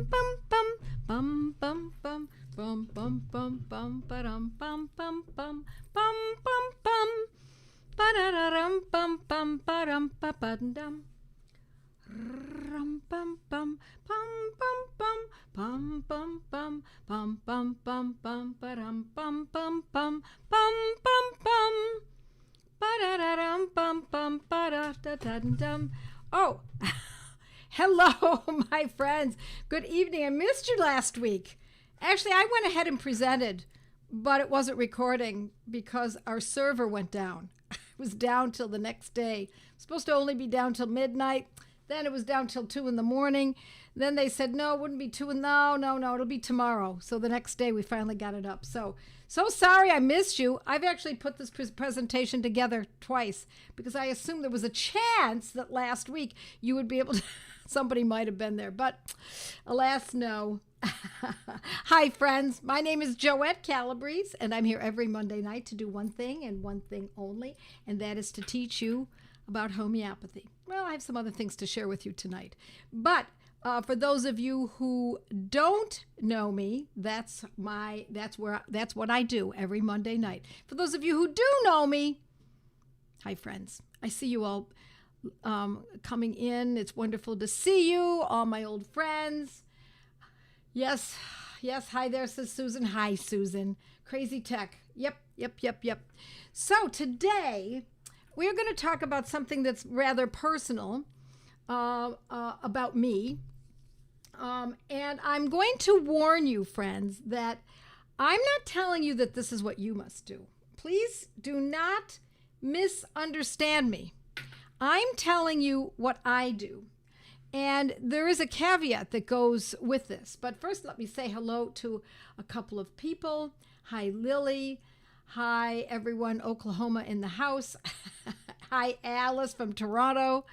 bum bum bum bum bum bum bum bum ba-dum bum bum bum bum bum bum ba-da-da-dum bum bum ba-dum ba-ba-dum. Rum bum bum bum bum bum bum bum bum bum bum bum ba-dum bum bum bum bum bum bum ba-da-da-dum bum bum ba-da-da-dum. Oh, hello, my friends. Good evening. I missed you last week. Actually, I went ahead and presented, but it wasn't recording because our server went down. It was down till the next day. It was supposed to only be down till midnight. Then it was down till 2 in the morning. Then they said, no, it wouldn't be 2. No, it'll be tomorrow. So the next day we finally got it up. So sorry I missed you. I've actually put this presentation together twice because I assumed there was a chance that last week you would be able to, somebody might have been there. But alas, no. Hi, friends. My name is Joette Calabrese, and I'm here every Monday night to do one thing and one thing only, and that is to teach you about homeopathy. Well, I have some other things to share with you tonight. But for those of you who don't know me, that's what I do every Monday night. For those of you who do know me, hi, friends. I see you all coming in. It's wonderful to see you, all my old friends. Yes. Hi there, says Susan. Hi, Susan. Crazy Tech. Yep. So today we're going to talk about something that's rather personal about me. And I'm going to warn you, friends, that I'm not telling you that this is what you must do. Please do not misunderstand me. I'm telling you what I do. And there is a caveat that goes with this. But first, let me say hello to a couple of people. Hi, Lily. Hi, everyone, Oklahoma in the house. Hi, Alice from Toronto.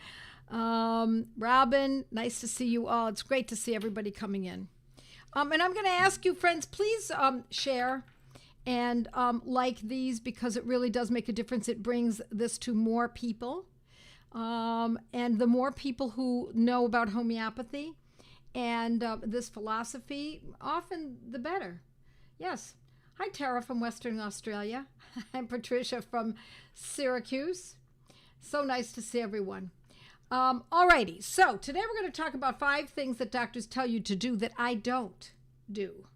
Robin, nice to see you all. It's great to see everybody coming in. And I'm going to ask you, friends, please share and like these because it really does make a difference. It brings this to more people. And the more people who know about homeopathy and this philosophy, often the better. Yes. Hi, Tara from Western Australia. I'm Patricia from Syracuse. So nice to see everyone. Alrighty, so today we're going to talk about 5 things that doctors tell you to do that I don't do.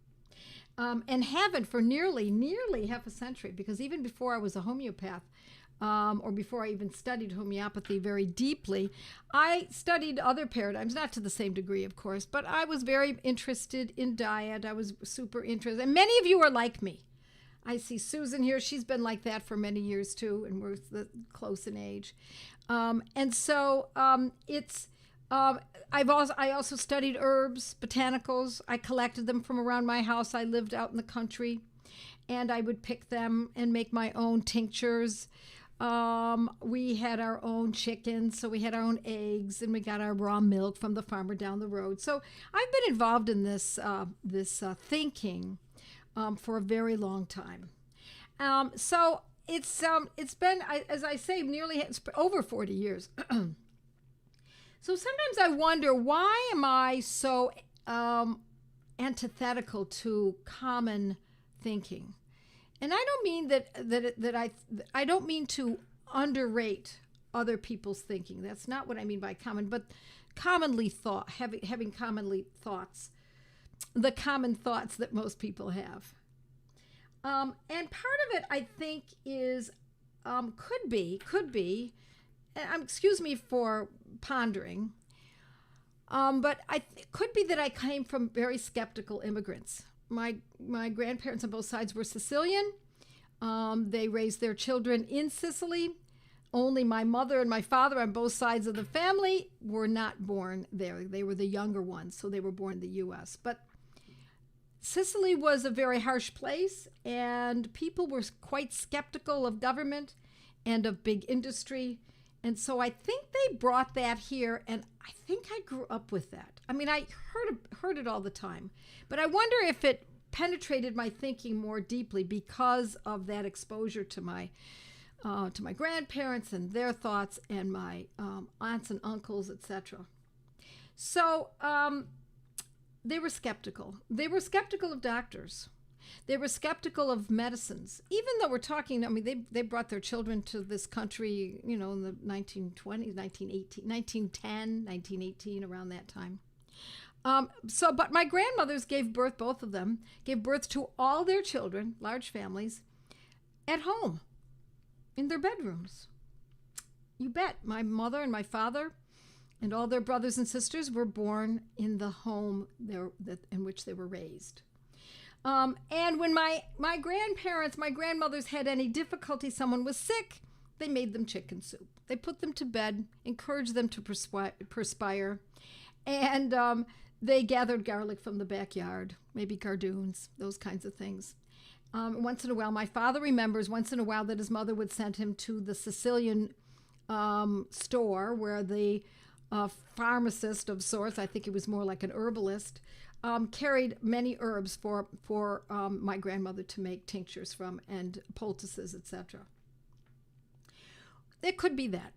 And haven't for nearly half a century, because even before I was a homeopath, or before I even studied homeopathy very deeply, I studied other paradigms, not to the same degree, of course, but I was very interested in diet. I was super interested. And many of you are like me. I see Susan here. She's been like that for many years, too, and we're close in age. And so I also studied herbs, botanicals. I collected them from around my house. I lived out in the country, and I would pick them and make my own tinctures. We had our own chickens, so we had our own eggs, and we got our raw milk from the farmer down the road. So I've been involved in this thinking for a very long time. So it's been, as I say, it's over 40 years. So sometimes I wonder, why am I so antithetical to common thinking? And I don't mean I don't mean to underrate other people's thinking. That's not what I mean by common, but commonly having commonly thoughts, the common thoughts that most people have. And part of it, I think, is could be. Excuse me for pondering, but could be that I came from very skeptical immigrants. My grandparents on both sides were Sicilian. They raised their children in Sicily. Only my mother and my father on both sides of the family were not born there. They were the younger ones, so they were born in the U.S. But Sicily was a very harsh place, and people were quite skeptical of government and of big industry. And so I think they brought that here, and I think I grew up with that. I mean, I heard it all the time, but I wonder if it penetrated my thinking more deeply because of that exposure to my grandparents and their thoughts, and my aunts and uncles, etc. So they were skeptical. They were skeptical of doctors. They were skeptical of medicines, even though we're talking, I mean, they brought their children to this country, in the 1920s, 1918, 1910, 1918, around that time. But my grandmothers gave birth, both of them, gave birth to all their children, large families, at home, in their bedrooms. You bet. My mother and my father and all their brothers and sisters were born in the home in which they were raised. And when my grandmothers had any difficulty, someone was sick, they made them chicken soup. They put them to bed, encouraged them to perspire, and they gathered garlic from the backyard, maybe cardoons, those kinds of things. Once in a while, my father remembers once in a while that his mother would send him to the Sicilian store where the pharmacist of sorts, I think he was more like an herbalist, carried many herbs for my grandmother to make tinctures from and poultices, etc. It could be that.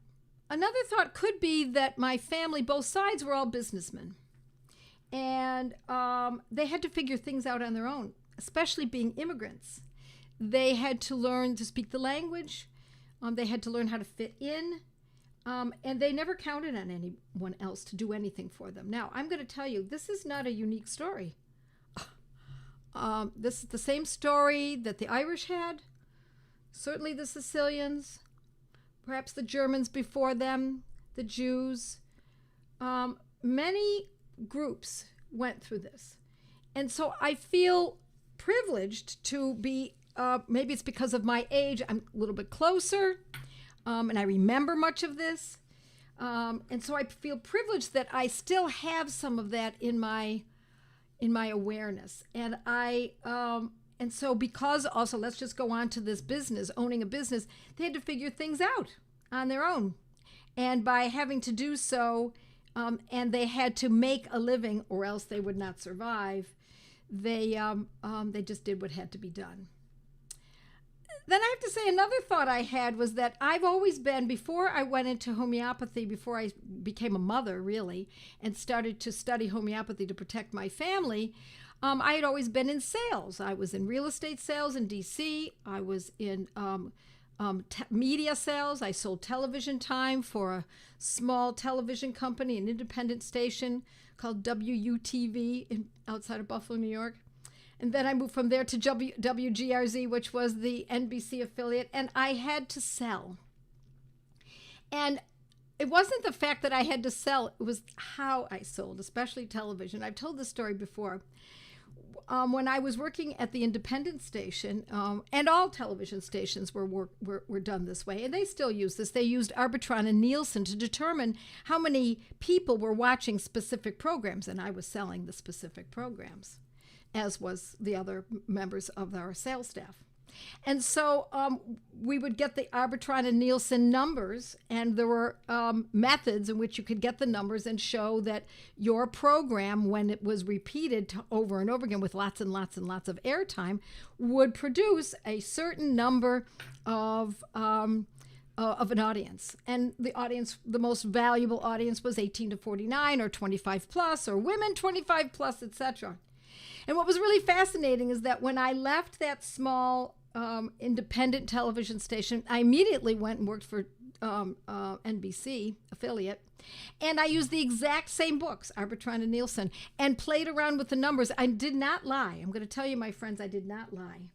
Another thought could be that my family, both sides, were all businessmen. And they had to figure things out on their own, especially being immigrants. They had to learn to speak the language. They had to learn how to fit in. And they never counted on anyone else to do anything for them. Now, I'm going to tell you, this is not a unique story. This is the same story that the Irish had, certainly the Sicilians, perhaps the Germans before them, the Jews. Many groups went through this. And so I feel privileged to be, maybe it's because of my age, I'm a little bit closer. And I remember much of this. And so I feel privileged that I still have some of that in my awareness. And and so because also, let's just go on to this business, owning a business, they had to figure things out on their own. And by having to do so, and they had to make a living or else they would not survive, they just did what had to be done. Then I have to say another thought I had was that I've always been, before I went into homeopathy, before I became a mother really, and started to study homeopathy to protect my family, I had always been in sales. I was in real estate sales in D.C. I was in media sales. I sold television time for a small television company, an independent station called WUTV outside of Buffalo, New York. And then I moved from there to WGRZ, which was the NBC affiliate, and I had to sell. And it wasn't the fact that I had to sell, it was how I sold, especially television. I've told this story before. When I was working at the independent station, and all television stations were done this way, and they still use this. They used Arbitron and Nielsen to determine how many people were watching specific programs, and I was selling the specific programs, as was the other members of our sales staff. And so we would get the Arbitron and Nielsen numbers, and there were methods in which you could get the numbers and show that your program, when it was repeated over and over again with lots and lots and lots of airtime, would produce a certain number of an audience. And the audience, the most valuable audience, was 18 to 49 or 25 plus or women 25 plus, etc. And what was really fascinating is that when I left that small independent television station, I immediately went and worked for NBC affiliate, and I used the exact same books, Arbitron and Nielsen, and played around with the numbers. I did not lie. I'm going to tell you, my friends, I did not lie.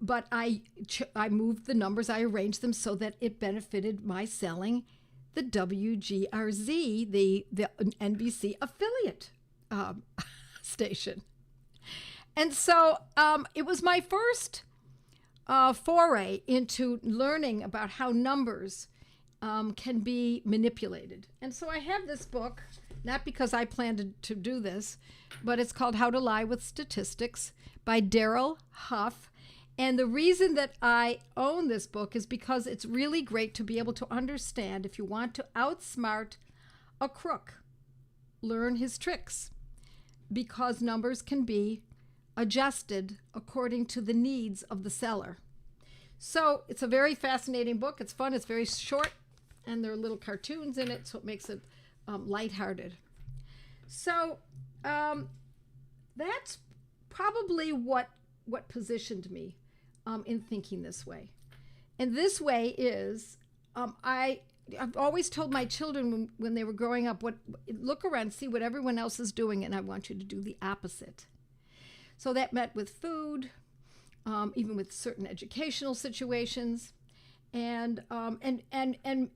But I moved the numbers, I arranged them so that it benefited my selling the WGRZ, the NBC affiliate station. And so it was my first foray into learning about how numbers can be manipulated. And so I have this book, not because I planned to do this, but it's called How to Lie with Statistics by Daryl Huff. And the reason that I own this book is because it's really great to be able to understand, if you want to outsmart a crook, learn his tricks, because numbers can be adjusted according to the needs of the seller. So it's a very fascinating book. It's fun. It's very short, and there are little cartoons in it, so it makes it lighthearted. So that's probably what positioned me in thinking this way. And this way is, I've always told my children when they were growing up, look around, see what everyone else is doing, and I want you to do the opposite. So that met with food, even with certain educational situations, and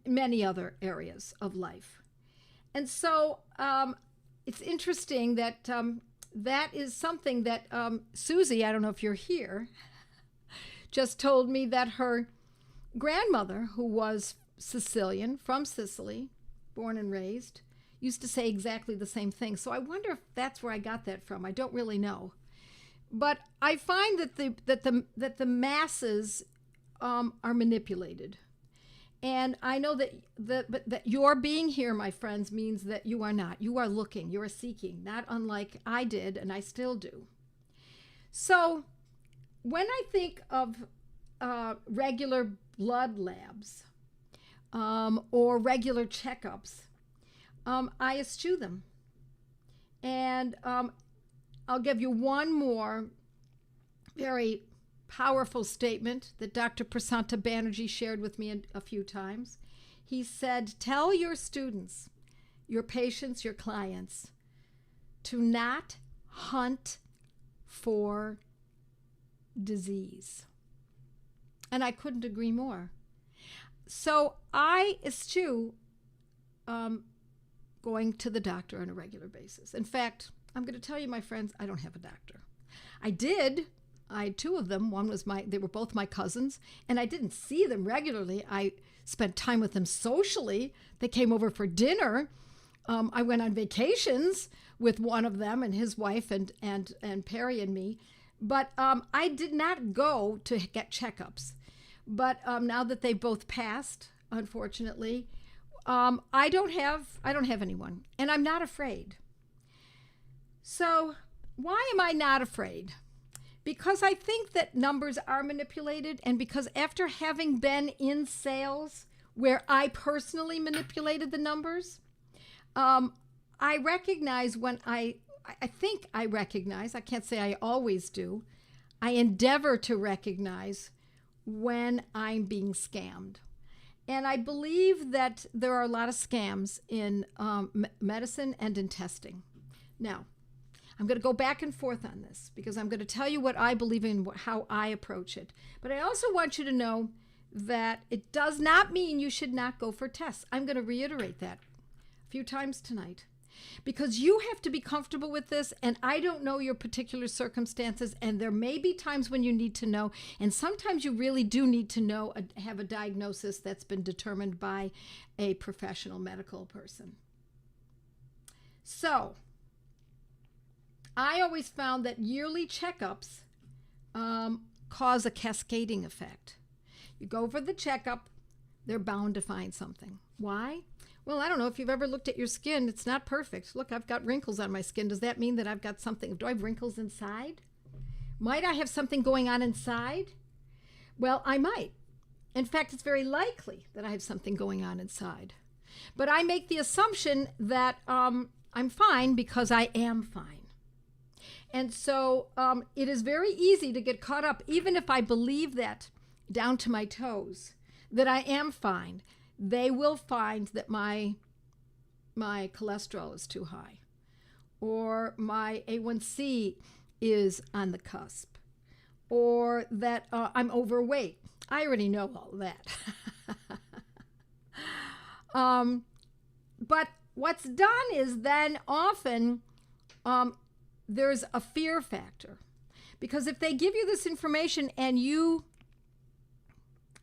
many other areas of life. And so it's interesting that that is something that Susie, I don't know if you're here, just told me that her grandmother, who was Sicilian, from Sicily, born and raised, used to say exactly the same thing. So I wonder if that's where I got that from. I don't really know. But I find that the masses are manipulated. And I know that your being here, my friends, means that you are not. You are looking, you are seeking, not unlike I did and I still do. So when I think of regular blood labs or regular checkups, I eschew them. And I'll give you one more very powerful statement that Dr. Prasanta Banerjee shared with me a few times. He said, tell your students, your patients, your clients, to not hunt for disease. And I couldn't agree more. So I eschew going to the doctor on a regular basis. In fact, I'm going to tell you, my friends, I don't have a doctor. I had two of them. They were both my cousins, and I didn't see them regularly. I spent time with them socially. They came over for dinner. I went on vacations with one of them and his wife and Perry and me. But I did not go to get checkups. But now that they both passed, unfortunately, I don't have anyone, and I'm not afraid. So why am I not afraid? Because I think that numbers are manipulated, and because after having been in sales where I personally manipulated the numbers, I recognize when I think I recognize, I can't say I always do, I endeavor to recognize when I'm being scammed. And I believe that there are a lot of scams in medicine and in testing. Now, I'm going to go back and forth on this because I'm going to tell you what I believe in, how I approach it. But I also want you to know that it does not mean you should not go for tests. I'm going to reiterate that a few times tonight because you have to be comfortable with this, and I don't know your particular circumstances, and there may be times when you need to know, and sometimes you really do need to know, have a diagnosis that's been determined by a professional medical person. So I always found that yearly checkups cause a cascading effect. You go for the checkup, they're bound to find something. Why? Well, I don't know if you've ever looked at your skin. It's not perfect. Look, I've got wrinkles on my skin. Does that mean that I've got something? Do I have wrinkles inside? Might I have something going on inside? Well, I might. In fact, it's very likely that I have something going on inside. But I make the assumption that I'm fine because I am fine. And so it is very easy to get caught up, even if I believe that down to my toes, that I am fine. They will find that my cholesterol is too high, or my A1C is on the cusp, or that I'm overweight. I already know all that. But what's done is then often there's a fear factor. Because if they give you this information and you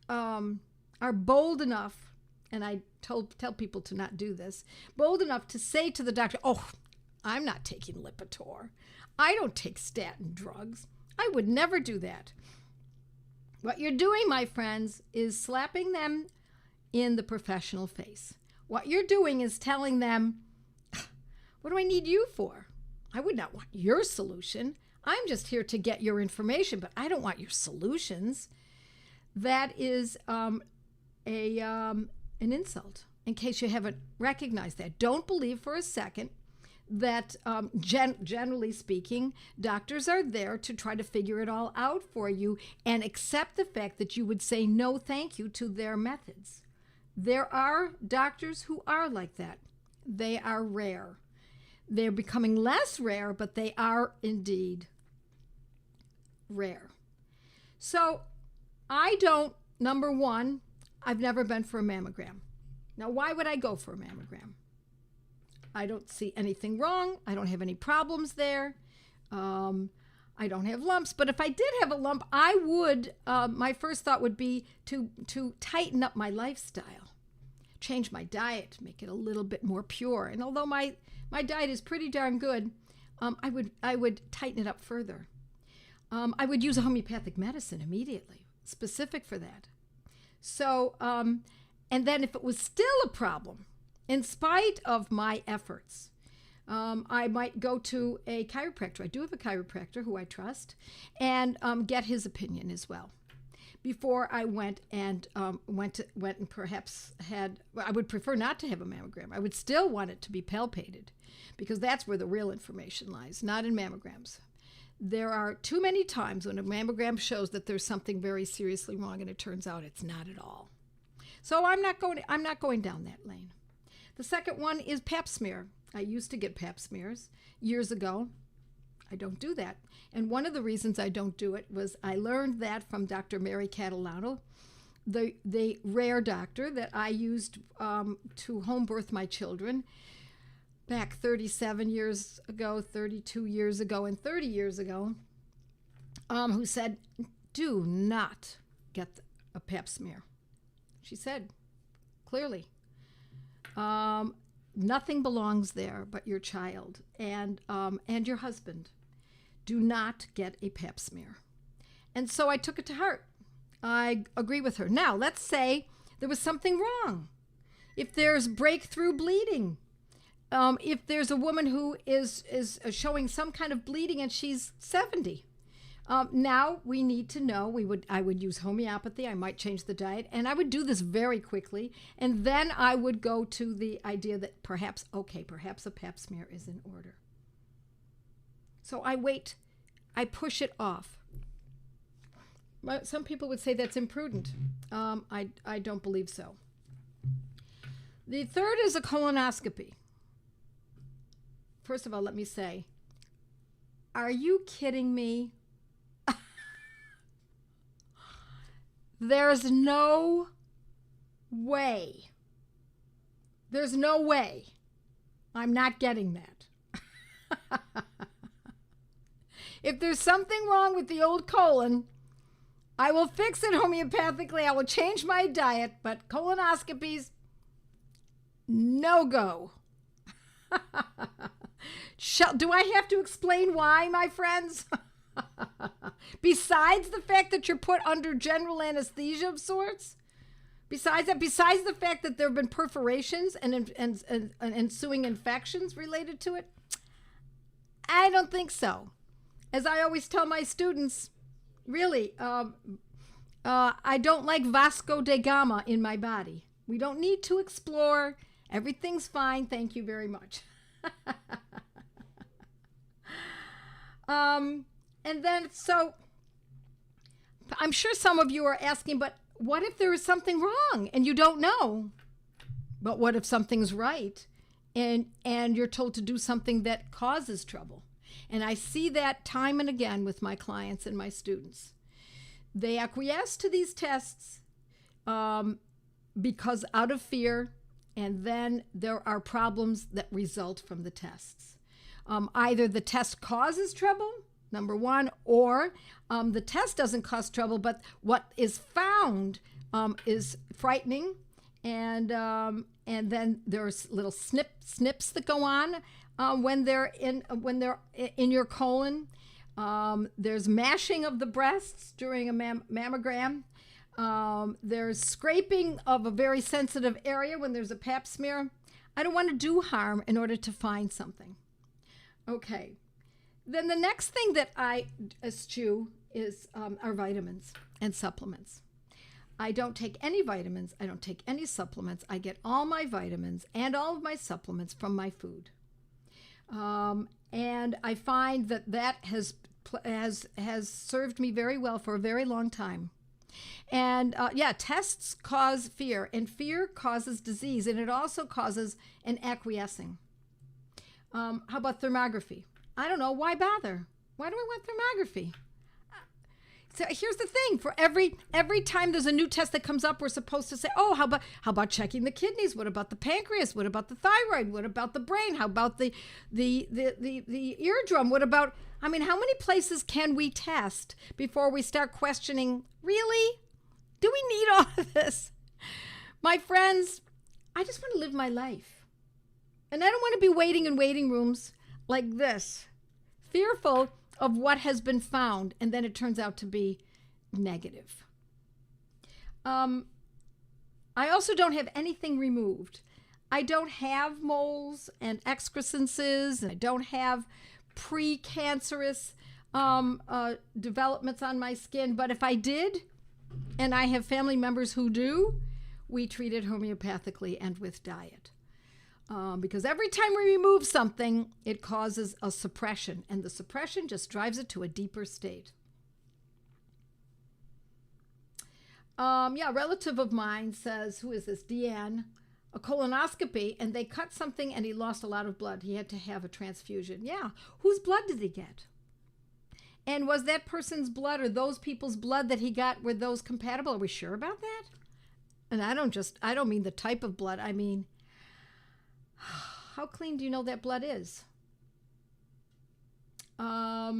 are bold enough, and I tell people to not do this, bold enough to say to the doctor, oh, I'm not taking Lipitor. I don't take statin drugs. I would never do that. What you're doing, my friends, is slapping them in the professional face. What you're doing is telling them, what do I need you for? I would not want your solution. I'm just here to get your information, but I don't want your solutions. That is an insult, in case you haven't recognized that. Don't believe for a second that generally speaking, doctors are there to try to figure it all out for you and accept the fact that you would say no thank you to their methods. There are doctors who are like that. They are rare. They're becoming less rare, but they are indeed rare. So number one, I've never been for a mammogram. Now, why would I go for a mammogram? I don't see anything wrong. I don't have any problems there. I don't have lumps. But if I did have a lump, I would, my first thought would be to tighten up my lifestyle, change my diet, make it a little bit more pure. And although my diet is pretty darn good, I would tighten it up further. I would use a homeopathic medicine immediately, specific for that. So, and then if it was still a problem, in spite of my efforts, I might go to a chiropractor. I do have a chiropractor who I trust, and get his opinion as well. Before I went and perhaps had, well, I would prefer not to have a mammogram. I would still want it to be palpated, because that's where the real information lies, not in mammograms. There are too many times when a mammogram shows that there's something very seriously wrong, and it turns out it's not at all. So I'm not going down that lane. The second one is pap smear. I used to get pap smears years ago. I don't do that. And one of the reasons I don't do it was I learned that from Dr. Mary Catalano, the rare doctor that I used to home birth my children back 37 years ago, 32 years ago, and 30 years ago, who said, do not get a pap smear. She said, clearly, nothing belongs there but your child and your husband. Do not get a pap smear. And so I took it to heart. I agree with her. Now, let's say there was something wrong. If there's breakthrough bleeding, if there's a woman who is showing some kind of bleeding and she's 70, now we need to know. I would use homeopathy. I might change the diet, and I would do this very quickly. And then I would go to the idea that perhaps a pap smear is in order. So I wait. I push it off. Some people would say that's imprudent. I don't believe so. The third is a colonoscopy. First of all, let me say, are you kidding me? There's no way. There's no way I'm not getting that. If there's something wrong with the old colon, I will fix it homeopathically. I will change my diet, but colonoscopies, no go. Do I have to explain why, my friends? Besides the fact that you're put under general anesthesia of sorts, besides the fact that there have been perforations and ensuing infections related to it, I don't think so. As I always tell my students, really, I don't like Vasco da Gama in my body. We don't need to explore. Everything's fine. Thank you very much. And then, so I'm sure some of you are asking, but what if there is something wrong and you don't know? But what if something's right and you're told to do something that causes trouble? And I see that time and again with my clients and my students. They acquiesce to these tests because out of fear, and then there are problems that result from the tests. Either the test causes trouble, number one, or the test doesn't cause trouble, but what is found is frightening, and then there's little snips that go on when they're in your colon. There's mashing of the breasts during a mammogram. There's scraping of a very sensitive area when there's a pap smear. I don't want to do harm in order to find something. Okay. Then the next thing that I eschew is are vitamins and supplements. I don't take any vitamins. I don't take any supplements. I get all my vitamins and all of my supplements from my food. And I find that has served me very well for a very long time. And tests cause fear, and fear causes disease, and it also causes an acquiescing. How about thermography? I don't know. Why bother? Why do I want thermography? So here's the thing: for every time there's a new test that comes up, we're supposed to say, "Oh, how about checking the kidneys? What about the pancreas? What about the thyroid? What about the brain? How about the eardrum? What about?" I mean, how many places can we test before we start questioning? Really? Do we need all of this? My friends, I just want to live my life, and I don't want to be waiting in waiting rooms like this, fearful of what has been found, and then it turns out to be negative. I also don't have anything removed. I don't have moles and excrescences, and I don't have precancerous developments on my skin. But if I did, and I have family members who do, we treat it homeopathically and with diet. Because every time we remove something, it causes a suppression, and the suppression just drives it to a deeper state. Relative of mine says, who is this? Deanne, a colonoscopy, and they cut something, and he lost a lot of blood. He had to have a transfusion. Yeah, whose blood did he get? And was that person's blood or those people's blood that he got, were those compatible? Are we sure about that? And I don't mean the type of blood. I mean, how clean do you know that blood is? Hi,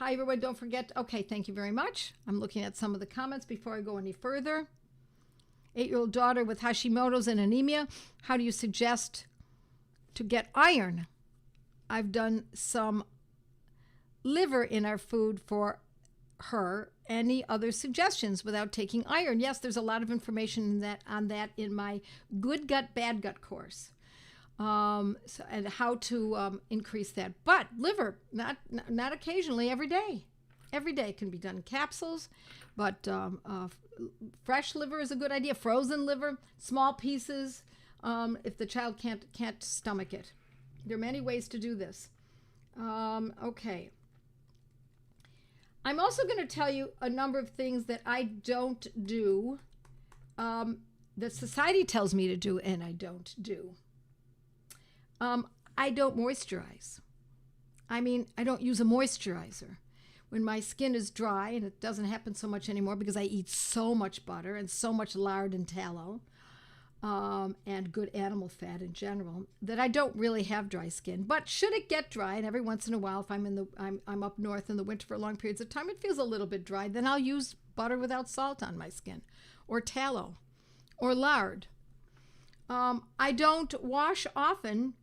everyone. Don't forget. Okay, thank you very much. I'm looking at some of the comments before I go any further. 8-year-old daughter with Hashimoto's and anemia. How do you suggest to get iron? I've done some liver in our food for her. Any other suggestions without taking iron? Yes, there's a lot of information on that in my Good Gut, Bad Gut course. And how to increase that. But liver, not occasionally, every day. Every day can be done in capsules, but fresh liver is a good idea. Frozen liver, small pieces, if the child can't stomach it. There are many ways to do this. Okay. I'm also going to tell you a number of things that I don't do, that society tells me to do, and I don't do. I don't moisturize. I mean, I don't use a moisturizer. When my skin is dry, and it doesn't happen so much anymore because I eat so much butter and so much lard and tallow, and good animal fat in general, that I don't really have dry skin. But should it get dry, and every once in a while, if I'm up north in the winter for long periods of time, it feels a little bit dry, then I'll use butter without salt on my skin, or tallow, or lard. I don't wash often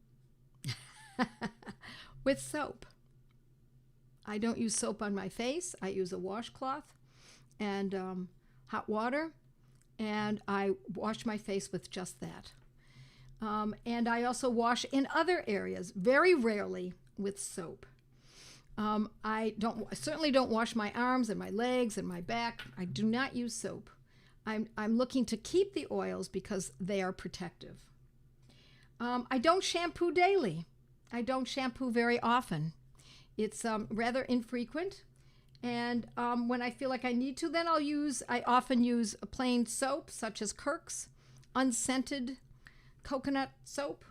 with soap. I don't use soap on my face. I use a washcloth and hot water, and I wash my face with just that. And I also wash in other areas, very rarely with soap. I certainly don't wash my arms and my legs and my back. I do not use soap. I'm looking to keep the oils because they are protective. I don't shampoo daily. I don't shampoo very often. It's rather infrequent, and when I feel like I need to, then I often use a plain soap, such as Kirk's, unscented coconut soap,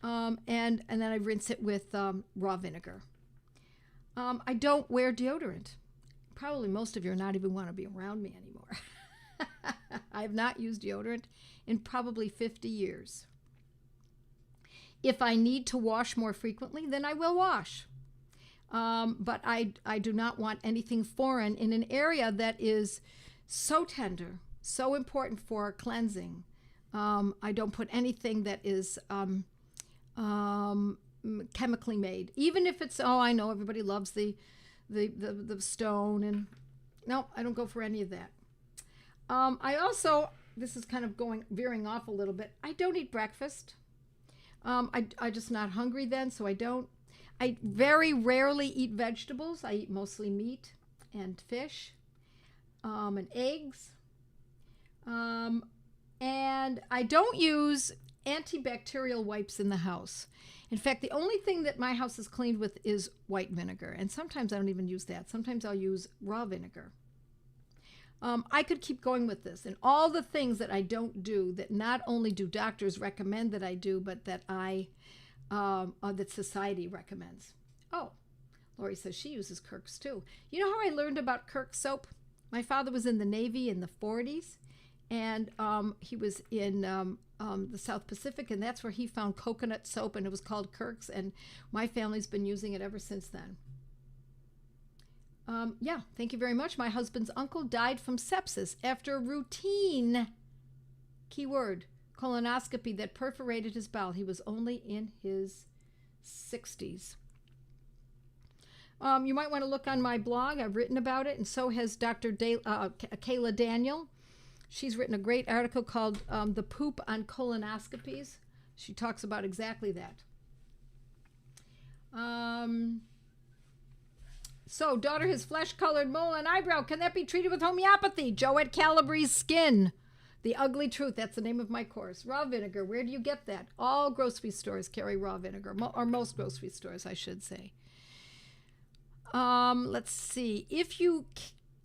and then I rinse it with raw vinegar. I don't wear deodorant. Probably most of you are not even want to be around me anymore. I have not used deodorant in probably 50 years. If I need to wash more frequently, then I will wash. But I do not want anything foreign in an area that is so tender, so important for cleansing. I don't put anything that is chemically made, even if it's, I know everybody loves the stone, and no, I don't go for any of that. I also, this is kind of veering off a little bit, I don't eat breakfast. I'm just not hungry then, so I don't. I very rarely eat vegetables. I eat mostly meat and fish, and eggs. And I don't use antibacterial wipes in the house. In fact, the only thing that my house is cleaned with is white vinegar. And sometimes I don't even use that. Sometimes I'll use raw vinegar. I could keep going with this. And all the things that I don't do that not only do doctors recommend that I do, but that that society recommends. Oh, Lori says she uses Kirk's too. You know how I learned about Kirk soap? My father was in the Navy in the 40s, and he was in the South Pacific, and that's where he found coconut soap, and it was called Kirk's, and my family's been using it ever since then. Yeah, thank you very much. My husband's uncle died from sepsis after a routine, keyword, colonoscopy that perforated his bowel. He was only in his 60s. You might want to look on my blog. I've written about it, and so has Dr. Kayla Daniel. She's written a great article called The Poop on Colonoscopies. She talks about exactly that. So, daughter has flesh-colored mole and eyebrow. Can that be treated with homeopathy? Joe at Calabrese Skin. The Ugly Truth. That's the name of my course. Raw vinegar. Where do you get that? All grocery stores carry raw vinegar, or most grocery stores, I should say. Let's see. If you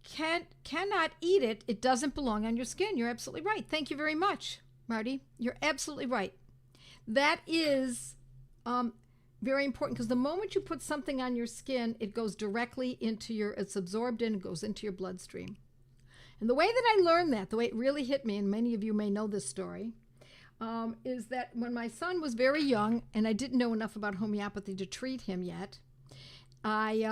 cannot eat it, it doesn't belong on your skin. You're absolutely right. Thank you very much, Marty. You're absolutely right. That is very important, because the moment you put something on your skin, it goes directly into it's absorbed in, it goes into your bloodstream. And the way that I learned that, the way it really hit me, and many of you may know this story, is that when my son was very young, and I didn't know enough about homeopathy to treat him yet, I,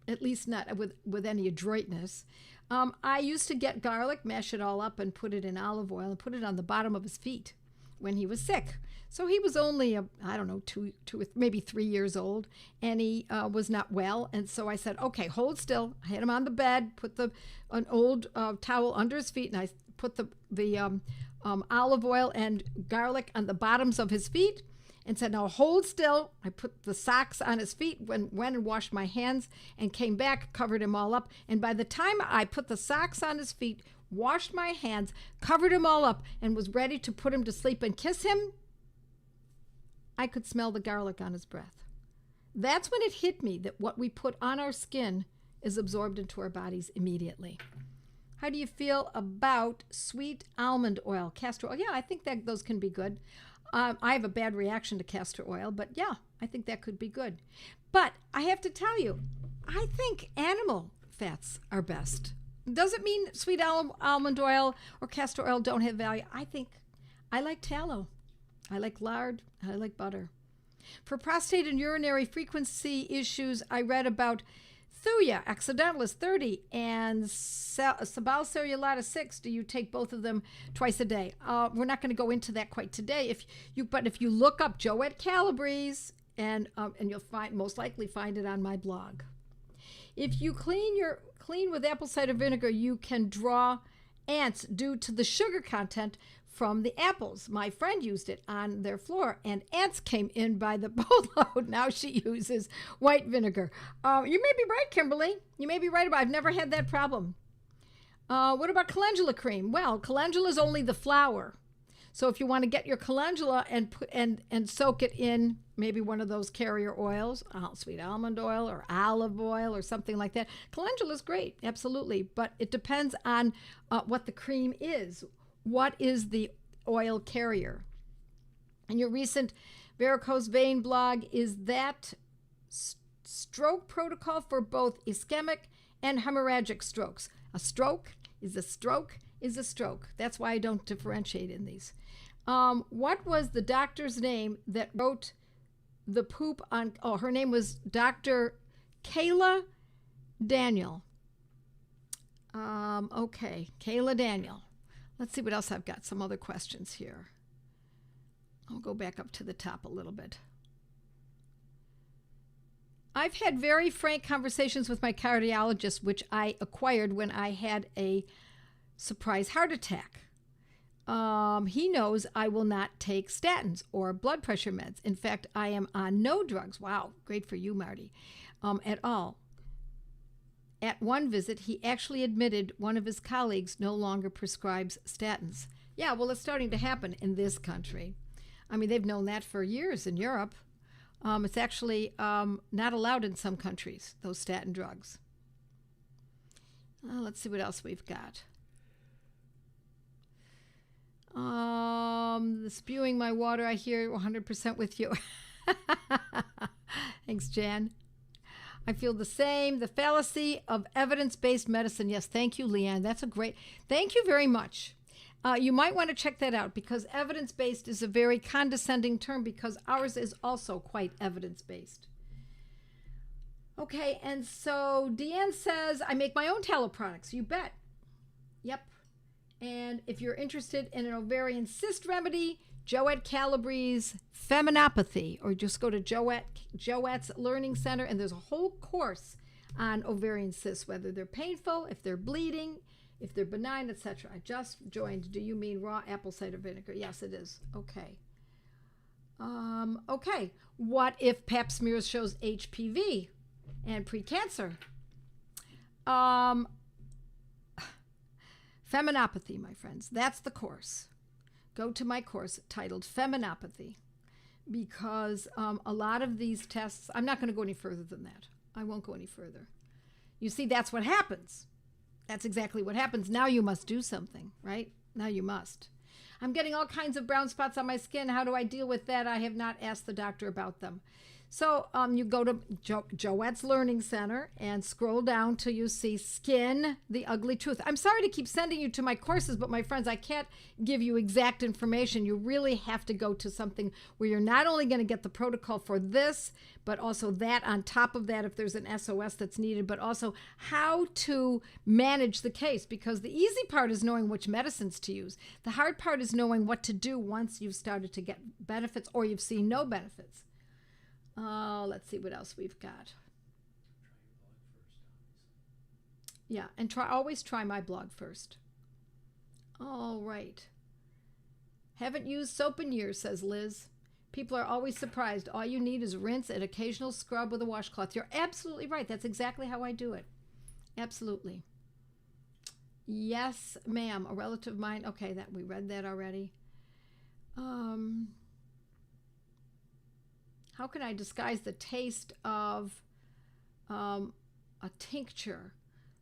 at least not with any adroitness, I used to get garlic, mash it all up, and put it in olive oil, and put it on the bottom of his feet when he was sick. So he was only, I don't know, two, maybe 3 years old, and he was not well. And so I said, okay, hold still. I had him on the bed, put an old towel under his feet, and I put the olive oil and garlic on the bottoms of his feet, and said, now hold still. I put the socks on his feet, went and washed my hands, and came back, covered him all up. And by the time I put the socks on his feet, washed my hands, covered him all up, and was ready to put him to sleep and kiss him, I could smell the garlic on his breath. That's when it hit me that what we put on our skin is absorbed into our bodies immediately. How do you feel about sweet almond oil, castor oil? Yeah, I think that those can be good. I have a bad reaction to castor oil, but yeah, I think that could be good. But I have to tell you, I think animal fats are best. Doesn't mean sweet almond oil or castor oil don't have value. I like tallow. I like lard. I like butter. For prostate and urinary frequency issues, I read about Thuya accidentalis 30 and Sabal cerulata 6. Do you take both of them twice a day? We're not going to go into that quite today. But if you look up Joe at Calabrese, and you'll most likely find it on my blog. If you clean with apple cider vinegar, you can draw ants due to the sugar content from the apples. My friend used it on their floor, and ants came in by the boatload. Now she uses white vinegar. You may be right, Kimberly. You may be right about it. I've never had that problem. What about calendula cream? Well, calendula is only the flower. So if you want to get your calendula and soak it in maybe one of those carrier oils, sweet almond oil or olive oil or something like that, calendula is great, absolutely. But it depends on what the cream is. What is the oil carrier? In your recent varicose vein blog, is that stroke protocol for both ischemic and hemorrhagic strokes? A stroke is a stroke is a stroke. That's why I don't differentiate in these. What was the doctor's name that wrote the poop on? Oh, her name was Dr. Kayla Daniel. Okay, Kayla Daniel. Let's see what else I've got. Some other questions here. I'll go back up to the top a little bit. I've had very frank conversations with my cardiologist, which I acquired when I had a surprise heart attack. He knows I will not take statins or blood pressure meds. In fact, I am on no drugs. Wow, great for you, Marty, at all. At one visit, he actually admitted one of his colleagues no longer prescribes statins. Yeah, well, it's starting to happen in this country. I mean, they've known that for years in Europe. It's actually not allowed in some countries, those statin drugs. Let's see what else we've got. Spewing my water, I hear 100% with you. Thanks, Jan. I feel the same. The fallacy of evidence-based medicine. Yes, thank you, Leanne. That's a great, thank you very much. You might want to check that out because evidence-based is a very condescending term because ours is also quite evidence-based. Okay, and so Deanne says, I make my own tallow products. You bet. Yep. And if you're interested in an ovarian cyst remedy, Joette Calabrese's Feminopathy, or just go to Joette's Learning Center, and there's a whole course on ovarian cysts, whether they're painful, if they're bleeding, if they're benign, etc. I just joined. Do you mean raw apple cider vinegar? Yes, it is. Okay. Okay. What if Pap smears shows HPV and precancer? Feminopathy, my friends. That's the course. Go to my course titled Feminopathy because a lot of these tests, I'm not going to go any further than that. I won't go any further. You see, that's what happens. That's exactly what happens. Now you must do something, right? Now you must. I'm getting all kinds of brown spots on my skin. How do I deal with that? I have not asked the doctor about them. So you go to Joette's Learning Center and scroll down till you see Skin, the Ugly Truth. I'm sorry to keep sending you to my courses, but my friends, I can't give you exact information. You really have to go to something where you're not only going to get the protocol for this, but also that on top of that if there's an SOS that's needed, but also how to manage the case, because the easy part is knowing which medicines to use. The hard part is knowing what to do once you've started to get benefits or you've seen no benefits. Let's see what else we've got. Yeah, and always try my blog first. All right. Haven't used soap in years, says Liz. People are always surprised. All you need is rinse and occasional scrub with a washcloth. You're absolutely right. That's exactly how I do it. Absolutely. Yes, ma'am. A relative of mine. Okay, that we read that already. How can I disguise the taste of a tincture,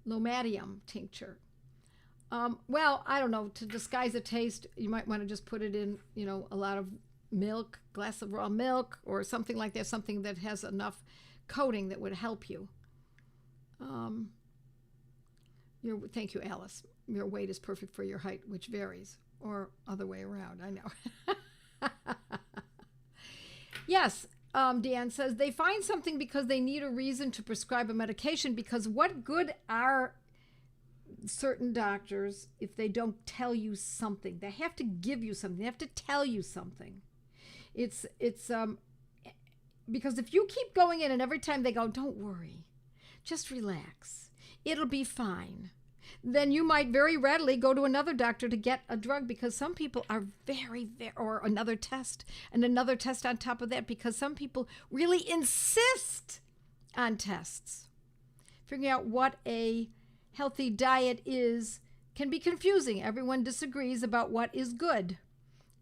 Lomatium tincture? Well, I don't know. To disguise a taste, you might want to just put it in, a lot of milk, glass of raw milk, or something like that, something that has enough coating that would help you. Thank you, Alice. Your weight is perfect for your height, which varies, or other way around. I know. Yes. Dan says they find something because they need a reason to prescribe a medication, because what good are certain doctors if they don't tell you something? They have to give you something. They have to tell you something. It's because if you keep going in and every time they go, don't worry, just relax, it'll be fine, then you might very readily go to another doctor to get a drug, because some people are or another test and another test on top of that, because some people really insist on tests. Figuring out what a healthy diet is can be confusing. Everyone disagrees about what is good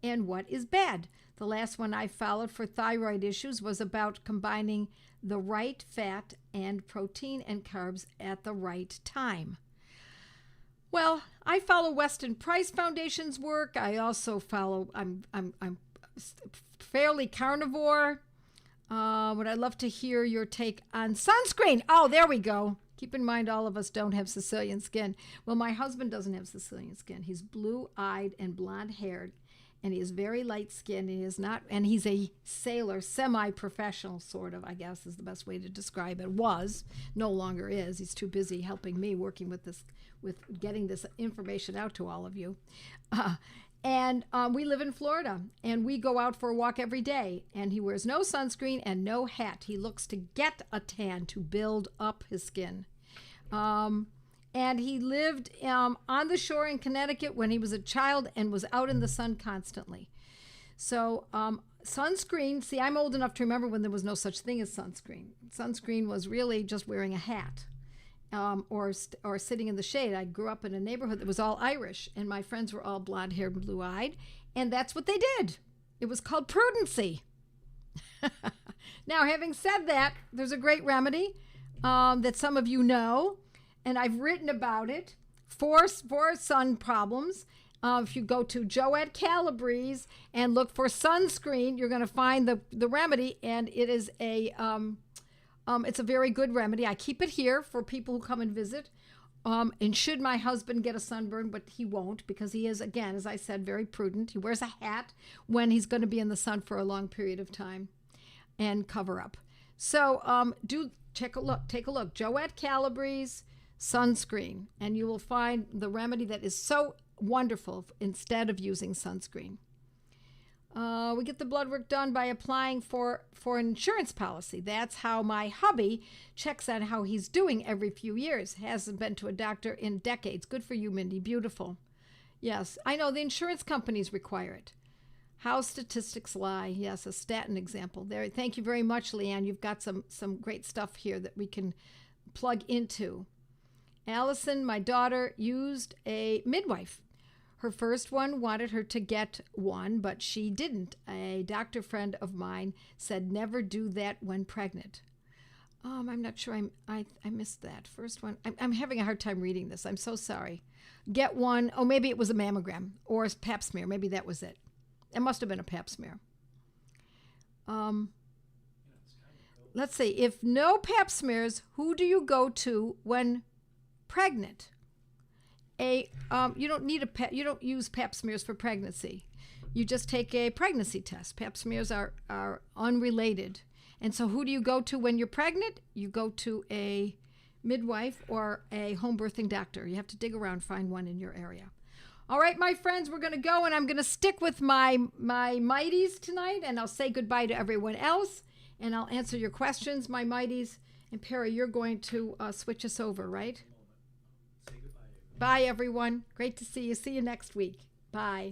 and what is bad. The last one I followed for thyroid issues was about combining the right fat and protein and carbs at the right time. Well, I follow Weston Price Foundation's work. I also follow, I'm fairly carnivore. Would I love to hear your take on sunscreen? Oh, there we go. Keep in mind, all of us don't have Sicilian skin. Well, my husband doesn't have Sicilian skin. He's blue-eyed and blonde-haired, and he is very light-skinned. And he's a sailor, semi-professional, sort of, I guess is the best way to describe it. Was, no longer is. He's too busy helping me, working with this, with getting this information out to all of you. And we live in Florida, and we go out for a walk every day, and he wears no sunscreen and no hat. He looks to get a tan to build up his skin. And he lived on the shore in Connecticut when he was a child and was out in the sun constantly. So sunscreen, see, I'm old enough to remember when there was no such thing as sunscreen. Sunscreen was really just wearing a hat. Or sitting in the shade. I grew up in a neighborhood that was all Irish, and my friends were all blonde-haired and blue-eyed, and that's what they did. It was called prudency. Now, having said that, there's a great remedy that some of you know, and I've written about it for sun problems. If you go to Joette Calabrese and look for sunscreen, you're going to find the remedy, and it is it's a very good remedy. I keep it here for people who come and visit. And should my husband get a sunburn, but he won't, because he is, again, as I said, very prudent. He wears a hat when he's going to be in the sun for a long period of time and cover up. So do take a look. Joette Calabrese sunscreen, and you will find the remedy that is so wonderful instead of using sunscreen. We get the blood work done by applying for an insurance policy. That's how my hubby checks on how he's doing every few years. Hasn't been to a doctor in decades. Good for you, Mindy. Beautiful. Yes, I know the insurance companies require it. How statistics lie. Yes, a statin example. There. Thank you very much, Leanne. You've got some great stuff here that we can plug into. Allison, my daughter, used a midwife. Her first one wanted her to get one, but she didn't. A doctor friend of mine said never do that when pregnant. I'm not sure. I missed that first one. I'm having a hard time reading this. I'm so sorry. Get one. Oh, maybe it was a mammogram or a pap smear. Maybe that was it. It must have been a pap smear. Let's see. If no pap smears, who do you go to when pregnant? You don't need you don't use pap smears for pregnancy. You just take a pregnancy test. Pap smears are unrelated. And so who do you go to when you're pregnant? You go to a midwife or a home birthing doctor. You have to dig around, find one in your area. All right, my friends, we're going to go, and I'm going to stick with my mighties tonight, and I'll say goodbye to everyone else, and I'll answer your questions, my mighties. And Perry, you're going to switch us over, right? Bye, everyone. Great to see you. See you next week. Bye.